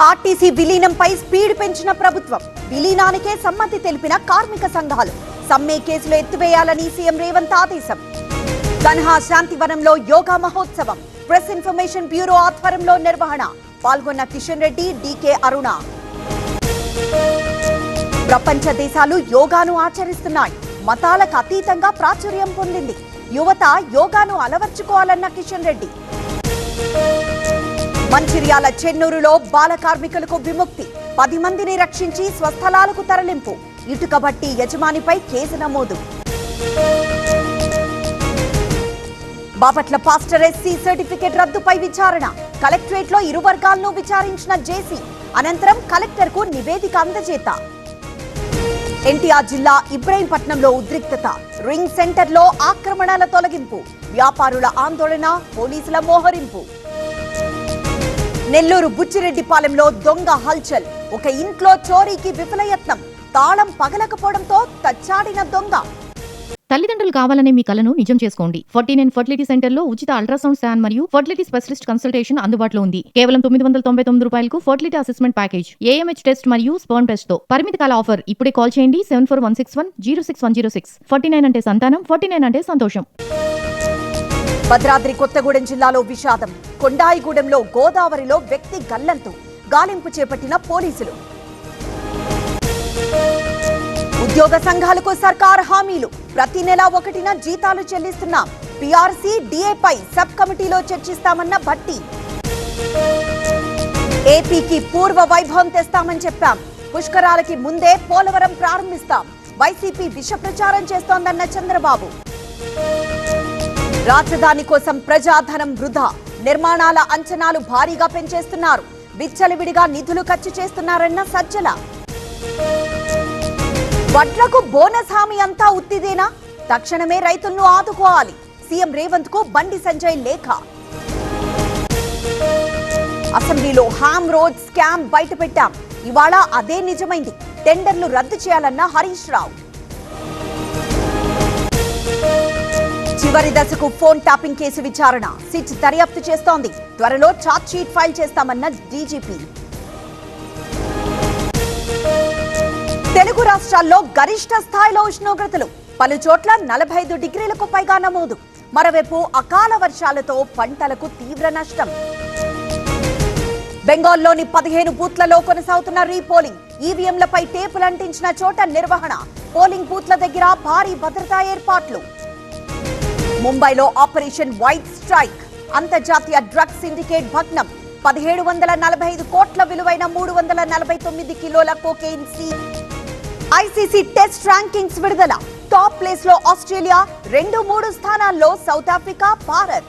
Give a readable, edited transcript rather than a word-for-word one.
RTC విలీనంపై speed పెంచిన ప్రభుత్వం. విలీనానికే సమ్మతి తెలిపిన కార్మిక సంఘాలు. సమ్మె కేసులు ఎత్తివేయాలని సీఎం రేవంత్ ఆదేశం. గన్హా శాంతివనంలో యోగా మహోత్సవం. ప్రెస్ ఇన్ఫర్మేషన్ బ్యూరో ఆధ్వర్యంలో నిర్వహణ. పాల్గొన్న కిషన్ రెడ్డి, డీకే అరుణ. ప్రపంచ దేశాలు యోగాను ఆచరిస్తున్నాయి. మతాలకు అతీతంగా ప్రాచుర్యం పొందింది. యువత యోగాను అలవర్చుకోవాలన్న కిషన్ రెడ్డి. మంచిర్యాల చెన్నూరులో బాల కార్మికులకు విముక్తి. 10 మందిని రక్షించి స్వస్థలాలకు తరలింపు. ఇటుక బట్టి యజమానిపై కేసు నమోదు. బాపట్ల పాస్టర్ ఎస్సీ సర్టిఫికెట్ రద్దుపై విచారణ. కలెక్టరేట్ లో ఇరు వర్గాలను విచారించిన జేసీ. అనంతరం కలెక్టర్ కు నివేదిక అందజేత. ఎన్టీఆర్ జిల్లా ఇబ్రహీంపట్నంలో ఉద్రిక్తత. రింగ్ సెంటర్ లో ఆక్రమణల తొలగింపు. వ్యాపారుల ఆందోళన, పోలీసుల మోహరింపు. నెల్లూరు బుచ్చిరెడ్డిపాలెంలో దొంగ హల్చల్. ఒక ఇంట్లో చోరీకి విఫలయత్నం. తాళం పగలకపోవడంతో తచ్చాడిన దొంగ. తల్లిదండ్రులు కావాలనే మీ కలను నిజం చేసుకోండి. 49 ఫర్టిలిటీ సెంటర్ లో ఉచిత అల్ట్రాసౌండ్ స్కాన్ మరియు ఫర్టిలిటీ స్పెషలిస్ట్ కన్సల్టేషన్ అందుబాటులో ఉంది. కేవలం 999 రూపాయలకు fertility assessment package, AMH test మరియు స్పర్మ్ టెస్ట్ తో. పరిమితి కాల ఆఫర్. ఇప్పుడే కాల్ చేయండి 7416106106. 49 అంటే సంతానం, 49 అంటే సంతోషం. భద్రాద్రి కొత్తగూడెం జిల్లాలో విషాదం. కొండాయిగూడెంలో గోదావరిలో వ్యక్తి గల్లంతు. గాలింపు చేపట్టిన పోలీసులు. ఉద్యోగ సంఘాలకు సర్కార్ హామీలు. ప్రతి నెల 1న జీతాలు చెల్లిస్తున్నాం. పీఆర్సీ, డిఏపై సబ్ కమిటీలో చర్చిస్తామన్న భట్టి. ఏపీకి పూర్వ వైభవం తెస్తామని చెప్పాం. పుష్కరాలకి ముందే పోలవరం ప్రారంభిస్తాం. వైసీపీ విష ప్రచారం చేస్తోందన్న చంద్రబాబు. రాజధాని కోసం ప్రజాధనం వృధా. నిర్మాణాల అంచనాలు భారీగా పెంచేస్తున్నారు. విచ్చలవిడిగా నిధులు ఖర్చు చేస్తున్నారన్న సజ్జల. వడ్లకు బోనస్ హామీ అంతా ఉత్తిదేనా? తక్షణమే రైతులను ఆదుకోవాలి. సీఎం రేవంత్ కు బండి సంజయ్ లేఖ. అసెంబ్లీలో హామ్ రోడ్ స్కామ్ బయటపెట్టాం. ఇవాళ అదే నిజమైంది. టెండర్లు రద్దు చేయాలన్న హరీష్ రావు. చివరి దశకు ఫోన్ ట్యాపింగ్ కేసు విచారణ. సిట్ దర్యాప్తు చేస్తోంది. త్వరలో ఛార్జ్ షీట్ ఫైల్ చేస్తామన్న డీజీపీ. తెలుగు రాష్ట్రాల్లో గరిష్ట స్థాయిలో ఉష్ణోగ్రతలు. పలు చోట్ల 45 డిగ్రీలకు పైగా నమోదు. మరోవైపు అకాల వర్షాలతో పంటలకు తీవ్ర నష్టం. బెంగాల్లోని 15 బూత్లలో కొనసాగుతున్న రీపోలింగ్. ఈవీఎంలపై టేపులు అంటించిన చోట నిర్వహణ. పోలింగ్ బూత్ల దగ్గర భారీ భద్రతా ఏర్పాట్లు. ముంబైలో ఆపరేషన్ వైట్ స్ట్రైక్. అంతర్జాతీయ డ్రగ్స్ సిండికేట్ భగ్నం. 1745 కోట్ల విలువైన 349 కిలోల cocaine seize. ICC test rankings విడుదల. టాప్ ప్లేస్ లో ఆస్ట్రేలియా, 2-3 స్థానాల్లో సౌత్ ఆఫ్రికా, భారత్.